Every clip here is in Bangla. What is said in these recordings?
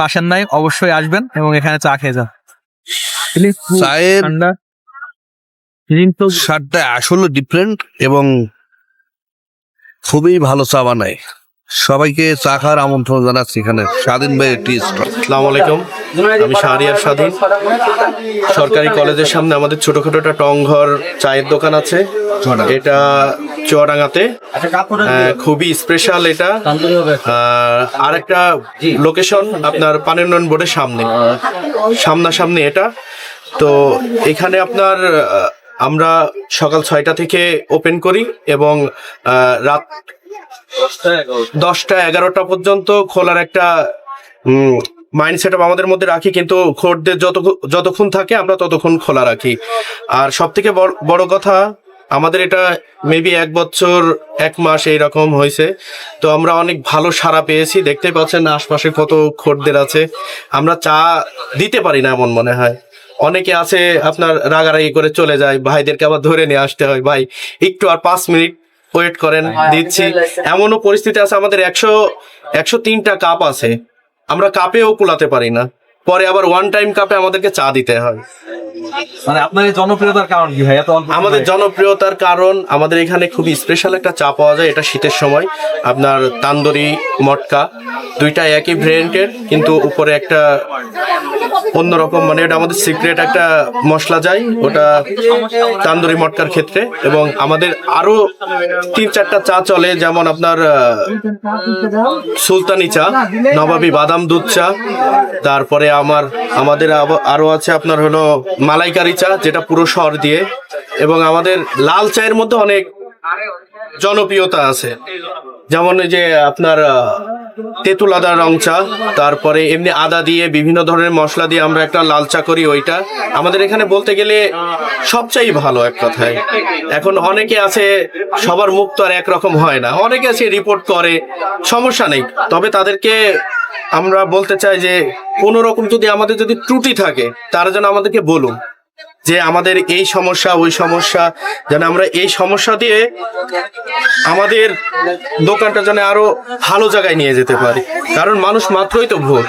আসেন নাই অবশ্যই আসবেন এবং এখানে চা খেয়ে যান। চায়ের ঠান্ডা স্বাদটা আসলে ডিফারেন্ট এবং খুবই ভালো চা বানায়। সবাইকে চা খাওয়ার আমন্ত্রণ জানাচ্ছি এখানে স্বাধীন ভাই টি স্টল। আসসালামু আলাইকুম, আমি শাহরিয়ার স্বাধীন। সরকারি কলেজের সামনে আমাদের ছোটখাটো একটা টংঘর চায়ের দোকান আছে, এটা চুয়াডাঙ্গাতে। খুবই স্পেশাল এটা। আর একটা লোকেশন আপনার পানি উন্নয়ন বোর্ডের সামনাসামনি এটা। তো এখানে আপনার আমরা সকাল 6টা থেকে ওপেন করি এবং রাত 10টা 11টা পর্যন্ত খোলার একটা মাইন্ড সেট আপ আমাদের মধ্যে রাখি, কিন্তু খোরদের যতক্ষণ থাকে আমরা ততক্ষণ খোলা রাখি। আর সব থেকে বড় কথা, আমাদের এটা মেবি 1 বছর 1 মাস এইরকম হয়েছে। তো আমরা অনেক ভালো সাড়া পেয়েছি। দেখতে পাচ্ছেন আশপাশে কত খোরদের আছে। আমরা চা দিতে পারি না এমন মনে হয়। অনেকে আছে আপনার রাগারাগি করে চলে যায়, ভাইদেরকে আবার ধরে নিয়ে আসতে হয়, ভাই একটু আর 5 মিনিট ওয়েট করেন, দিচ্ছি। এমনও পরিস্থিতি আছে আমাদের 103টা কাপ আছে, আমরা কাপেও কুলাতে পারি না, পরে আবার ওয়ান টাইম কাপে আমাদেরকে চা দিতে হয়। মানে আপনার এই জনপ্রিয়তার কারণ কি ভাই? আমাদের জনপ্রিয়তার কারণ আমাদের এখানে খুবই স্পেশাল একটা চা পাওয়া যায়, এটা শীতের সময়। আপনার তান্দুরি মটকা, দুইটা একই ভ্যারিয়েন্টের, কিন্তু উপরে একটা অন্যরকম, মানে এটা আমাদের সিক্রেট একটা মশলা যায় ওটা তান্দুরি মটকার ক্ষেত্রে। এবং আমাদের আরো 3-4টা চা চলে, যেমন আপনার সুলতানি চা, নবাবী বাদাম দুধ চা, তারপরে আমাদের আরো আছে আপনার হলো মালাইকারি চা, যেটা পুরো সর দিয়ে। এবং আমাদের লাল চায়ের মধ্যে অনেক জনপ্রিয়তা আছে, যেমন এই যে আপনার তেঁতুল আদা রং চা, তারপরে এমনি আদা দিয়ে বিভিন্ন ধরনের মশলা দিয়ে আমরা একটা লাল চা করি, ওইটা আমাদের এখানে বলতে গেলে সবচেয়ে ভালো এক কথায়। এখন অনেকে আছে, সবার মুখ তো আর একরকম হয় না, অনেকে আছে রিপোর্ট করে, সমস্যা নেই, তবে তাদেরকে আমরা বলতে চাই যে কোনো রকম যদি আমাদের যদি ত্রুটি থাকে, তারা যেন আমাদেরকে বলুন যে আমাদের এই সমস্যা ওই সমস্যা, যেন আমরা এই সমস্যা দিয়ে আমাদের দোকানটা যেন আরো ভালো জায়গায় নিয়ে যেতে পারি। কারণ মানুষ মাত্রই তো ভুল,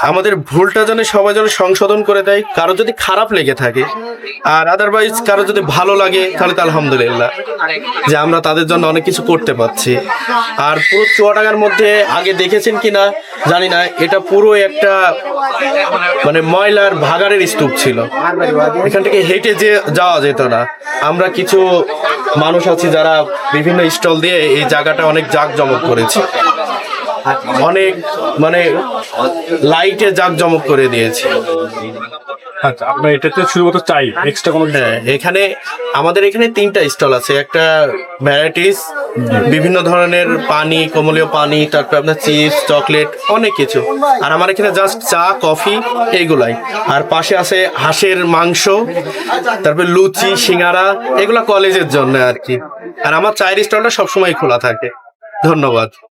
আমাদের ভুলটা যেন সবাই যেন সংশোধন করে দেয়। কারো যদি খারাপ লেগে থাকে আর আদারওয়াইজ কারো যদি ভালো লাগে, তাহলে তো আলহামদুলিল্লাহ যে আমরা তাদের জন্য অনেক কিছু করতে পারছি। আর পুরো চুয়াডাঙ্গার মধ্যে আগে দেখেছেন কিনা জানি না, এটা পুরো একটা মানে ময়লার ভাগাড়ের স্তূপ ছিল, এখান থেকে হেঁটে যাওয়া যেত না। আমরা কিছু মানুষ আছি যারা বিভিন্ন স্টল দিয়ে এই জায়গাটা অনেক জাঁকজমক করেছি, অনেক মানে লাইটে জাঁকজমক করে দিয়েছে। আচ্ছা, আপনার এটাতে শুধুমাত্র চাই, এক্সট্রা কোনো? হ্যাঁ, আমাদের এখানে 3টা স্টল আছে, একটা ভ্যারাইটিস বিভিন্ন ধরনের পানি, কমলীয় পানি, তারপর আপনার চিপস, চকলেট, অনেক কিছু। আর আমার এখানে জাস্ট চা, কফি এইগুলাই। আর পাশে আছে হাঁসের মাংস, তারপর লুচি, সিঙ্গারা, এগুলা কলেজের জন্য আর কি। আর আমার চায়ের স্টলটা সবসময় খোলা থাকে। ধন্যবাদ।